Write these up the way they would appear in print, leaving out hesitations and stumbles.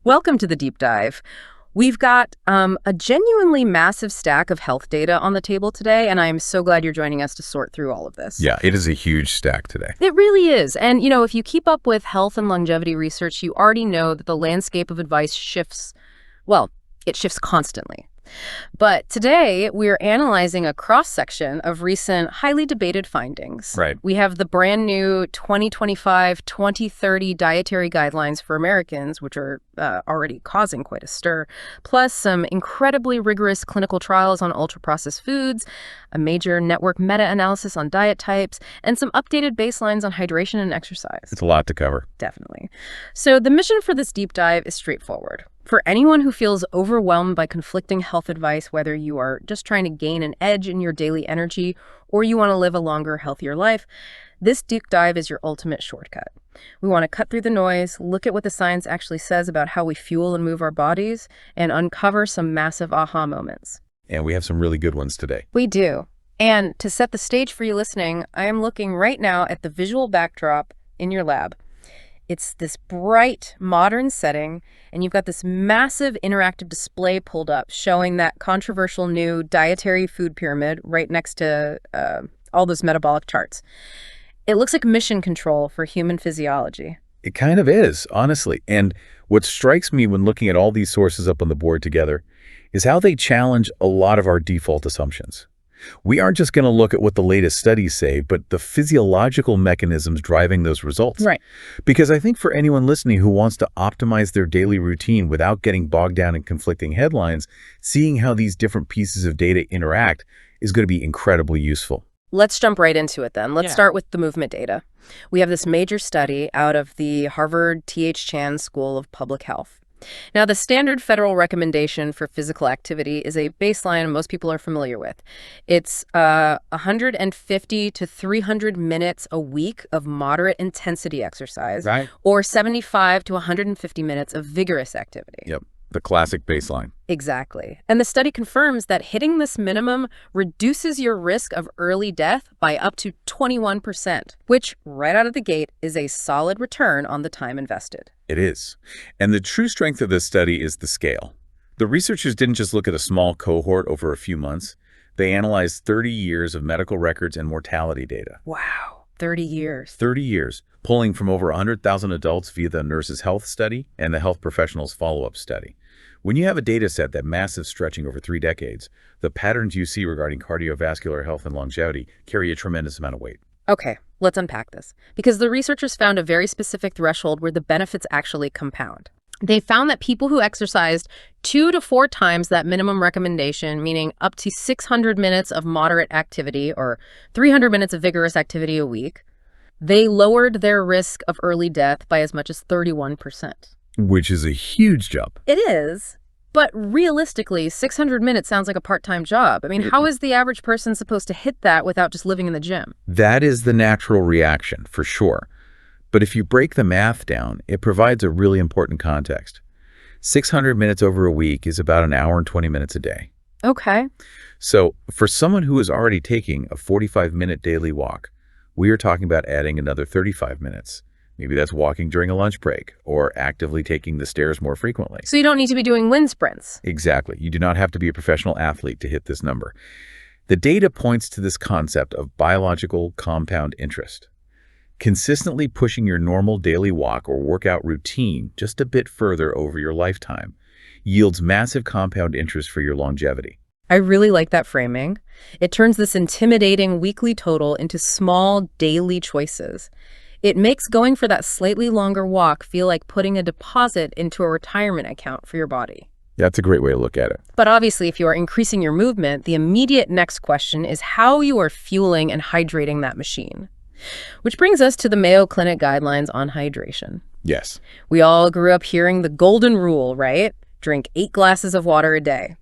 Welcome to the deep dive. We've got a genuinely massive stack of health data on the table today, and I'm so glad you're joining us to sort through all of this. Yeah, it is a huge stack today. It really is. And, if you keep up with health and longevity research, you already know that the landscape of advice shifts, well, it shifts constantly. But today, we're analyzing a cross-section of recent, highly debated findings. Right. We have the brand new 2025-2030 Dietary Guidelines for Americans, which are already causing quite a stir, plus some incredibly rigorous clinical trials on ultra-processed foods, a major network meta-analysis on diet types, and some updated baselines on hydration and exercise. It's a lot to cover. Definitely. So the mission for this deep dive is straightforward. For anyone who feels overwhelmed by conflicting health advice, whether you are just trying to gain an edge in your daily energy or you want to live a longer, healthier life, this deep dive is your ultimate shortcut. We want to cut through the noise, look at what the science actually says about how we fuel and move our bodies, and uncover some massive aha moments. And we have some really good ones today. We do. And to set the stage for you listening, I am looking right now at the visual backdrop in your lab. It's this bright, modern setting, and you've got this massive interactive display pulled up showing that controversial new dietary food pyramid right next to all those metabolic charts. It looks like mission control for human physiology. It kind of is, honestly. And what strikes me when looking at all these sources up on the board together is how they challenge a lot of our default assumptions. We aren't just going to look at what the latest studies say, but the physiological mechanisms driving those results. Right. Because I think for anyone listening who wants to optimize their daily routine without getting bogged down in conflicting headlines, seeing how these different pieces of data interact is going to be incredibly useful. Let's jump right into it then. Let's start with the movement data. We have this major study out of the Harvard T.H. Chan School of Public Health. Now, the standard federal recommendation for physical activity is a baseline most people are familiar with. It's 150 to 300 minutes a week of moderate intensity exercise, Right. or 75 to 150 minutes of vigorous activity. Yep. The classic baseline. Exactly. And the study confirms that hitting this minimum reduces your risk of early death by up to 21%, which right out of the gate is a solid return on the time invested. It is. And the true strength of this study is the scale. The researchers didn't just look at a small cohort over a few months. They analyzed 30 years of medical records and mortality data. Wow, 30 years. 30 years, pulling from over 100,000 adults via the Nurses' Health Study and the Health Professionals Follow-Up Study. When you have a data set that massive stretching over 3 decades, the patterns you see regarding cardiovascular health and longevity carry a tremendous amount of weight. Okay, let's unpack this, because the researchers found a very specific threshold where the benefits actually compound. They found that people who exercised 2 to 4 times that minimum recommendation, meaning up to 600 minutes of moderate activity or 300 minutes of vigorous activity a week, they lowered their risk of early death by as much as 31%. Which is a huge jump. It is. But realistically, 600 minutes sounds like a part-time job. I mean, how is the average person supposed to hit that without just living in the gym? That is the natural reaction, for sure. But if you break the math down, it provides a really important context. 600 minutes over a week is about an hour and 20 minutes a day. Okay. So for someone who is already taking a 45-minute daily walk, we are talking about adding another 35 minutes. Maybe that's walking during a lunch break or actively taking the stairs more frequently. So you don't need to be doing wind sprints. Exactly. You do not have to be a professional athlete to hit this number. The data points to this concept of biological compound interest. Consistently pushing your normal daily walk or workout routine just a bit further over your lifetime yields massive compound interest for your longevity. I really like that framing. It turns this intimidating weekly total into small daily choices. It makes going for that slightly longer walk feel like putting a deposit into a retirement account for your body. That's a great way to look at it. But obviously, if you are increasing your movement, the immediate next question is how you are fueling and hydrating that machine. Which brings us to the Mayo Clinic guidelines on hydration. Yes. We all grew up hearing the golden rule, right? Drink 8 glasses of water a day.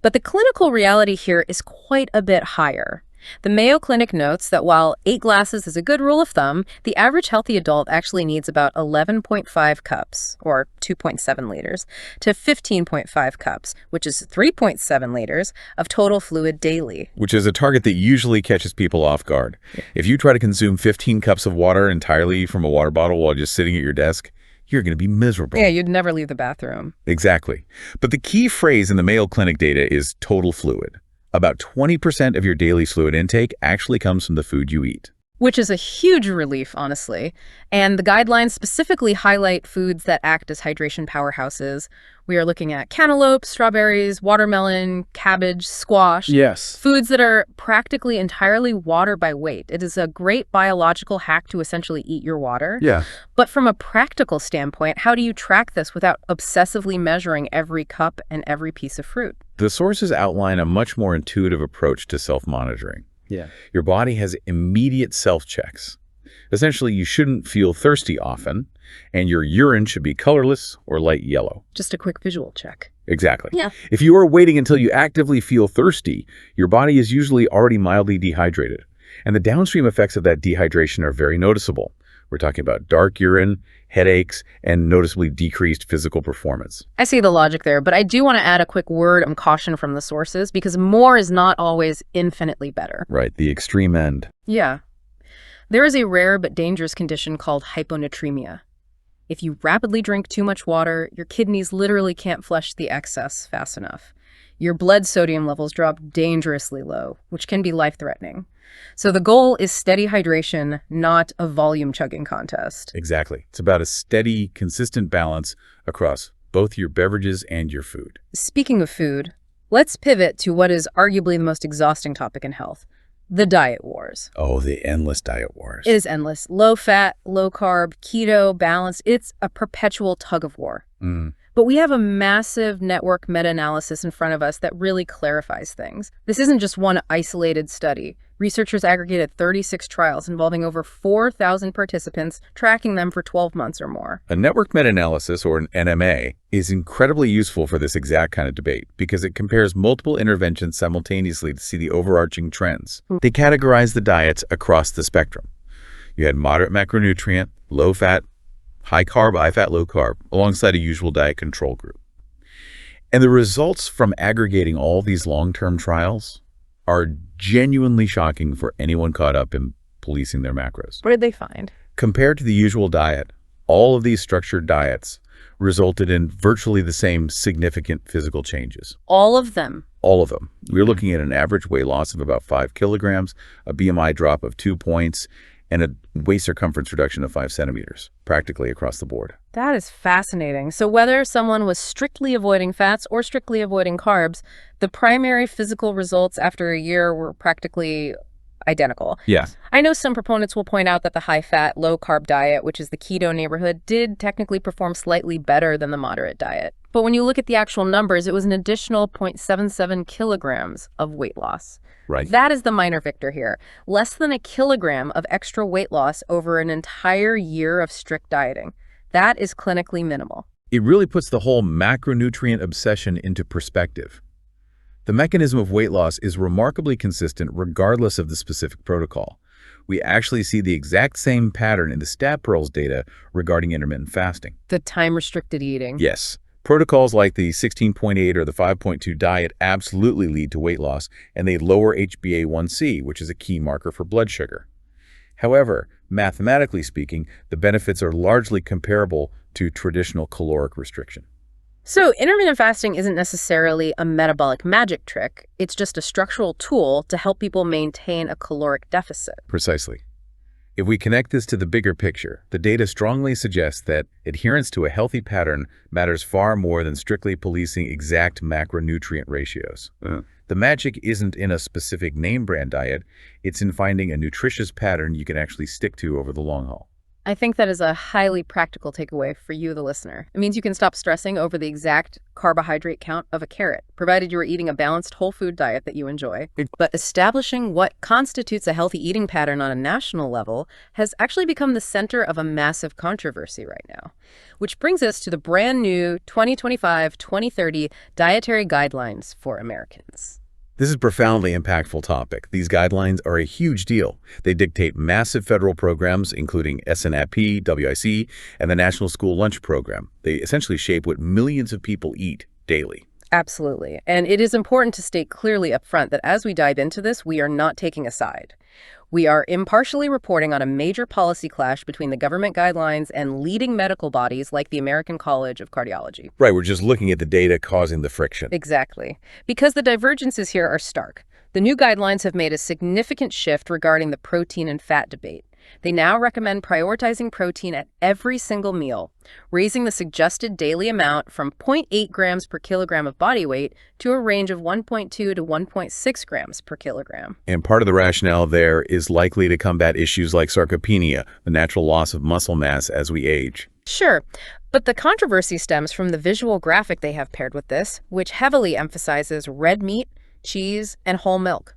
But the clinical reality here is quite a bit higher. The Mayo Clinic notes that while 8 glasses is a good rule of thumb, the average healthy adult actually needs about 11.5 cups, or 2.7 liters, to 15.5 cups, which is 3.7 liters, of total fluid daily. Which is a target that usually catches people off guard. If you try to consume 15 cups of water entirely from a water bottle while just sitting at your desk, you're going to be miserable. Yeah, you'd never leave the bathroom. Exactly. But the key phrase in the Mayo Clinic data is total fluid. About 20% of your daily fluid intake actually comes from the food you eat. Which is a huge relief, honestly. And the guidelines specifically highlight foods that act as hydration powerhouses. We are looking at cantaloupe, strawberries, watermelon, cabbage, squash. Yes. Foods that are practically entirely water by weight. It is a great biological hack to essentially eat your water. Yeah. But from a practical standpoint, how do you track this without obsessively measuring every cup and every piece of fruit? The sources outline a much more intuitive approach to self-monitoring. Yeah. Your body has immediate self-checks. Essentially, you shouldn't feel thirsty often, and your urine should be colorless or light yellow. Just a quick visual check. Exactly. Yeah. If you are waiting until you actively feel thirsty, your body is usually already mildly dehydrated, and the downstream effects of that dehydration are very noticeable. We're talking about dark urine, headaches, and noticeably decreased physical performance. I see the logic there, but I do want to add a quick word of caution from the sources because more is not always infinitely better. Right, the extreme end. Yeah. There is a rare but dangerous condition called hyponatremia. If you rapidly drink too much water, your kidneys literally can't flush the excess fast enough. Your blood sodium levels drop dangerously low, which can be life-threatening. So the goal is steady hydration, not a volume chugging contest. Exactly. It's about a steady, consistent balance across both your beverages and your food. Speaking of food, let's pivot to what is arguably the most exhausting topic in health, the diet wars. Oh, the endless diet wars. It is endless. Low fat, low carb, keto, balanced. It's a perpetual tug of war. But we have a massive network meta-analysis in front of us that really clarifies things. This isn't just one isolated study. Researchers aggregated 36 trials involving over 4,000 participants, tracking them for 12 months or more. A network meta-analysis, or an NMA, is incredibly useful for this exact kind of debate because it compares multiple interventions simultaneously to see the overarching trends. They categorize the diets across the spectrum. You had moderate macronutrient, low fat, high carb, high fat, low carb, alongside a usual diet control group. And the results from aggregating all these long-term trials are genuinely shocking for anyone caught up in policing their macros. What did they find? Compared to the usual diet, all of these structured diets resulted in virtually the same significant physical changes. All of them? All of them. We're looking at an average weight loss of about 5 kilograms, a BMI drop of 2 points, and a waist circumference reduction of 5 centimeters, practically across the board. That is fascinating. So whether someone was strictly avoiding fats or strictly avoiding carbs, the primary physical results after a year were practically identical. Yeah. I know some proponents will point out that the high-fat, low-carb diet, which is the keto neighborhood, did technically perform slightly better than the moderate diet. But when you look at the actual numbers, it was an additional 0.77 kilograms of weight loss. Right. That is the minor victor here. Less than a kilogram of extra weight loss over an entire year of strict dieting. That is clinically minimal. It really puts the whole macronutrient obsession into perspective. The mechanism of weight loss is remarkably consistent regardless of the specific protocol. We actually see the exact same pattern in the stat pearls data regarding intermittent fasting. The time-restricted eating. Yes. Protocols like the 16.8 or the 5.2 diet absolutely lead to weight loss, and they lower HbA1c, which is a key marker for blood sugar. However, mathematically speaking, the benefits are largely comparable to traditional caloric restriction. So intermittent fasting isn't necessarily a metabolic magic trick. It's just a structural tool to help people maintain a caloric deficit. Precisely. If we connect this to the bigger picture, the data strongly suggests that adherence to a healthy pattern matters far more than strictly policing exact macronutrient ratios. The magic isn't in a specific name brand diet, it's in finding a nutritious pattern you can actually stick to over the long haul. I think that is a highly practical takeaway for you, the listener. It means you can stop stressing over the exact carbohydrate count of a carrot, provided you are eating a balanced whole food diet that you enjoy. But establishing what constitutes a healthy eating pattern on a national level has actually become the center of a massive controversy right now. Which brings us to the brand new 2025-2030 Dietary Guidelines for Americans. This is a profoundly impactful topic. These guidelines are a huge deal. They dictate massive federal programs, including SNAP, WIC, and the National School Lunch Program. They essentially shape what millions of people eat daily. Absolutely. And it is important to state clearly up front that as we dive into this, we are not taking a side. We are impartially reporting on a major policy clash between the government guidelines and leading medical bodies like the American College of Cardiology. Right, we're just looking at the data causing the friction. Exactly. Because the divergences here are stark. The new guidelines have made a significant shift regarding the protein and fat debate. They now recommend prioritizing protein at every single meal, raising the suggested daily amount from 0.8 grams per kilogram of body weight to a range of 1.2 to 1.6 grams per kilogram. And part of the rationale there is likely to combat issues like sarcopenia, the natural loss of muscle mass as we age. Sure, but the controversy stems from the visual graphic they have paired with this, which heavily emphasizes red meat, cheese, and whole milk.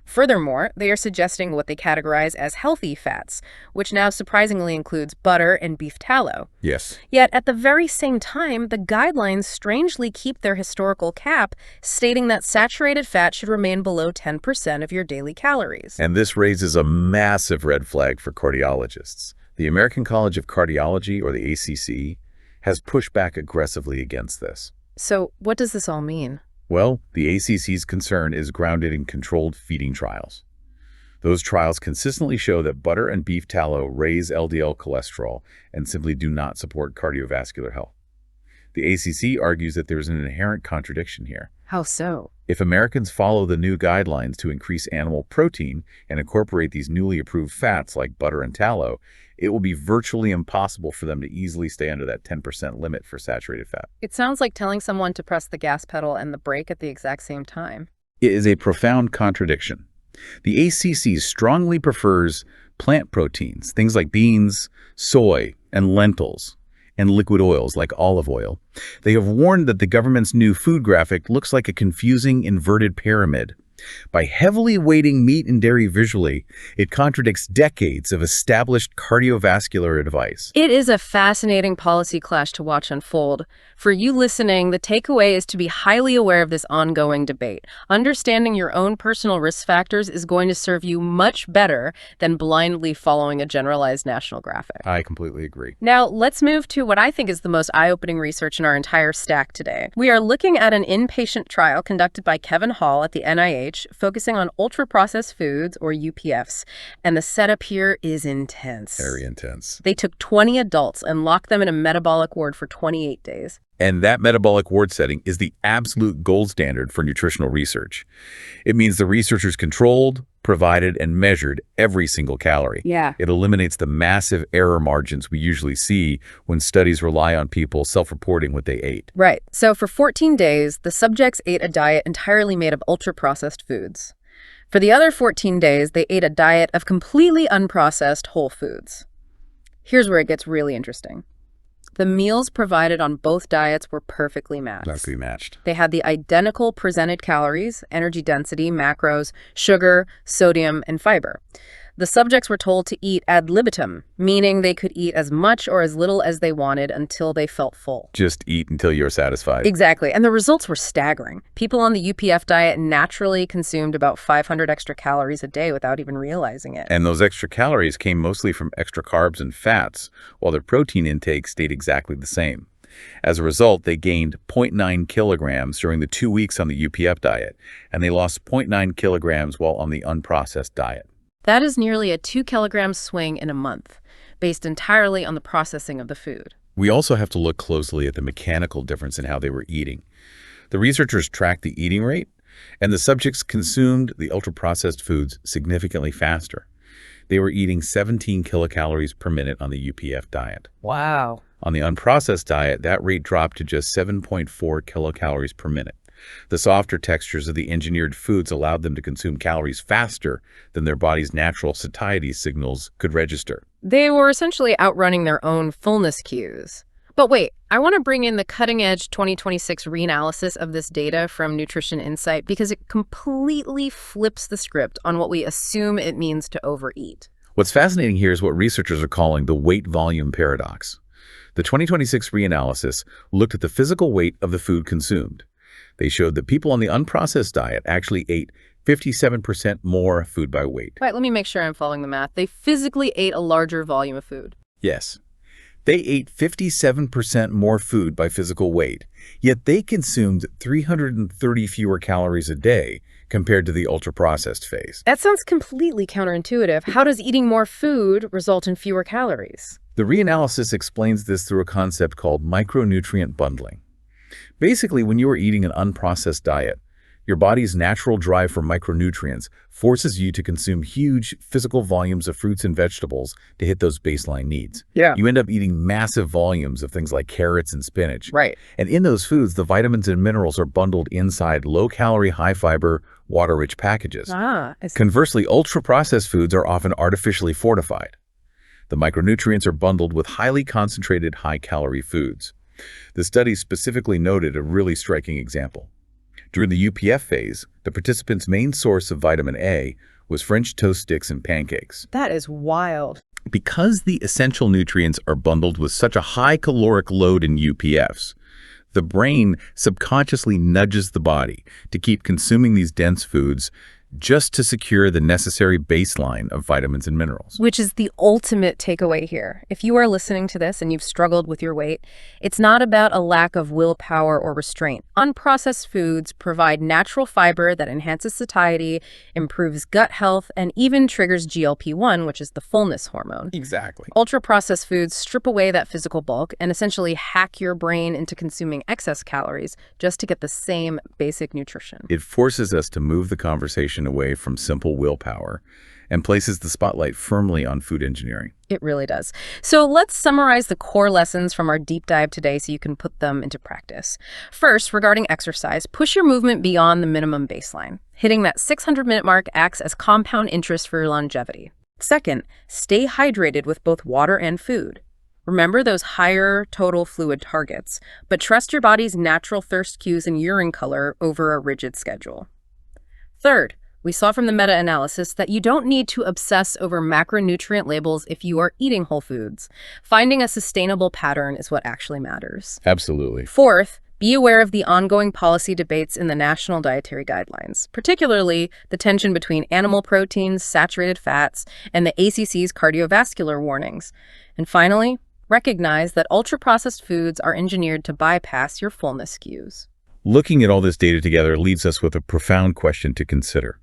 Furthermore, they are suggesting what they categorize as healthy fats, which now surprisingly includes butter and beef tallow. Yes. Yet at the very same time, the guidelines strangely keep their historical cap, stating that saturated fat should remain below 10% of your daily calories. And this raises a massive red flag for cardiologists. The American College of Cardiology, or the ACC, has pushed back aggressively against this. So what does this all mean? Well, the ACC's concern is grounded in controlled feeding trials. Those trials consistently show that butter and beef tallow raise LDL cholesterol and simply do not support cardiovascular health. The ACC argues that there's an inherent contradiction here. How so? If Americans follow the new guidelines to increase animal protein and incorporate these newly approved fats like butter and tallow, it will be virtually impossible for them to easily stay under that 10% limit for saturated fat. It sounds like telling someone to press the gas pedal and the brake at the exact same time. It is a profound contradiction. The ACC strongly prefers plant proteins, things like beans, soy, and lentils, and liquid oils like olive oil. They have warned that the government's new food graphic looks like a confusing inverted pyramid. By heavily weighting meat and dairy visually, it contradicts decades of established cardiovascular advice. It is a fascinating policy clash to watch unfold. For you listening, the takeaway is to be highly aware of this ongoing debate. Understanding your own personal risk factors is going to serve you much better than blindly following a generalized national graphic. I completely agree. Now, let's move to what I think is the most eye-opening research in our entire stack today. We are looking at an inpatient trial conducted by Kevin Hall at the NIH, focusing on ultra-processed foods, or UPFs, and the setup here is intense. Very intense. They took 20 adults and locked them in a metabolic ward for 28 days. And that metabolic ward setting is the absolute gold standard for nutritional research. It means the researchers controlled, provided, and measured every single calorie. Yeah. It eliminates the massive error margins we usually see when studies rely on people self-reporting what they ate. Right. So for 14 days, the subjects ate a diet entirely made of ultra-processed foods. For the other 14 days, they ate a diet of completely unprocessed whole foods. Here's where it gets really interesting. The meals provided on both diets were perfectly matched. Exactly matched. They had the identical presented calories, energy density, macros, sugar, sodium, and fiber. The subjects were told to eat ad libitum, meaning they could eat as much or as little as they wanted until they felt full. Just eat until you're satisfied. Exactly, and the results were staggering. People on the UPF diet naturally consumed about 500 extra calories a day without even realizing it. And those extra calories came mostly from extra carbs and fats, while their protein intake stayed exactly the same. As a result, they gained 0.9 kilograms during the 2 weeks on the UPF diet, and they lost 0.9 kilograms while on the unprocessed diet. That is nearly a 2-kilogram swing in a month, based entirely on the processing of the food. We also have to look closely at the mechanical difference in how they were eating. The researchers tracked the eating rate, and the subjects consumed the ultra-processed foods significantly faster. They were eating 17 kilocalories per minute on the UPF diet. Wow. On the unprocessed diet, that rate dropped to just 7.4 kilocalories per minute. The softer textures of the engineered foods allowed them to consume calories faster than their body's natural satiety signals could register. They were essentially outrunning their own fullness cues. But wait, I want to bring in the cutting-edge 2026 reanalysis of this data from Nutrition Insight because it completely flips the script on what we assume it means to overeat. What's fascinating here is what researchers are calling the weight-volume paradox. The 2026 reanalysis looked at the physical weight of the food consumed. They showed that people on the unprocessed diet actually ate 57% more food by weight. Right, let me make sure I'm following the math. They physically ate a larger volume of food. Yes. They ate 57% more food by physical weight, yet they consumed 330 fewer calories a day compared to the ultra-processed phase. That sounds completely counterintuitive. How does eating more food result in fewer calories? The reanalysis explains this through a concept called micronutrient bundling. Basically, when you are eating an unprocessed diet, your body's natural drive for micronutrients forces you to consume huge physical volumes of fruits and vegetables to hit those baseline needs. Yeah. You end up eating massive volumes of things like carrots and spinach. Right. And in those foods, the vitamins and minerals are bundled inside low-calorie, high-fiber, water-rich packages. I see. Conversely, ultra-processed foods are often artificially fortified. The micronutrients are bundled with highly concentrated, high-calorie foods. The study specifically noted a really striking example. During the UPF phase, the participants' main source of vitamin A was French toast sticks and pancakes. That is wild. Because the essential nutrients are bundled with such a high caloric load in UPFs, the brain subconsciously nudges the body to keep consuming these dense foods just to secure the necessary baseline of vitamins and minerals. Which is the ultimate takeaway here. If you are listening to this and you've struggled with your weight, it's not about a lack of willpower or restraint. Unprocessed foods provide natural fiber that enhances satiety, improves gut health, and even triggers GLP-1, which is the fullness hormone. Exactly. Ultra-processed foods strip away that physical bulk and essentially hack your brain into consuming excess calories just to get the same basic nutrition. It forces us to move the conversation away from simple willpower and places the spotlight firmly on food engineering. It really does. So let's summarize the core lessons from our deep dive today so you can put them into practice. First, regarding exercise, push your movement beyond the minimum baseline. Hitting that 600-minute mark acts as compound interest for your longevity. Second, stay hydrated with both water and food. Remember those higher total fluid targets, but trust your body's natural thirst cues and urine color over a rigid schedule. Third, we saw from the meta-analysis that you don't need to obsess over macronutrient labels if you are eating whole foods. Finding a sustainable pattern is what actually matters. Absolutely. Fourth, be aware of the ongoing policy debates in the National Dietary Guidelines, particularly the tension between animal proteins, saturated fats, and the ACC's cardiovascular warnings. And finally, recognize that ultra-processed foods are engineered to bypass your fullness cues. Looking at all this data together leaves us with a profound question to consider.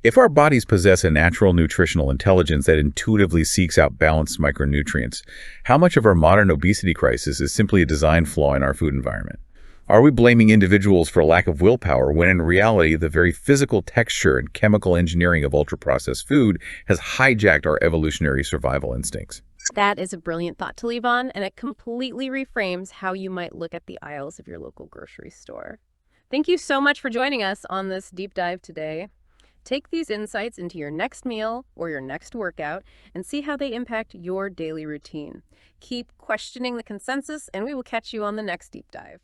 If our bodies possess a natural nutritional intelligence that intuitively seeks out balanced micronutrients, how much of our modern obesity crisis is simply a design flaw in our food environment? Are we blaming individuals for a lack of willpower when in reality the very physical texture and chemical engineering of ultra-processed food has hijacked our evolutionary survival instincts? That is a brilliant thought to leave on, and it completely reframes how you might look at the aisles of your local grocery store. Thank you so much for joining us on this deep dive today. Take these insights into your next meal or your next workout and see how they impact your daily routine. Keep questioning the consensus, and we will catch you on the next deep dive.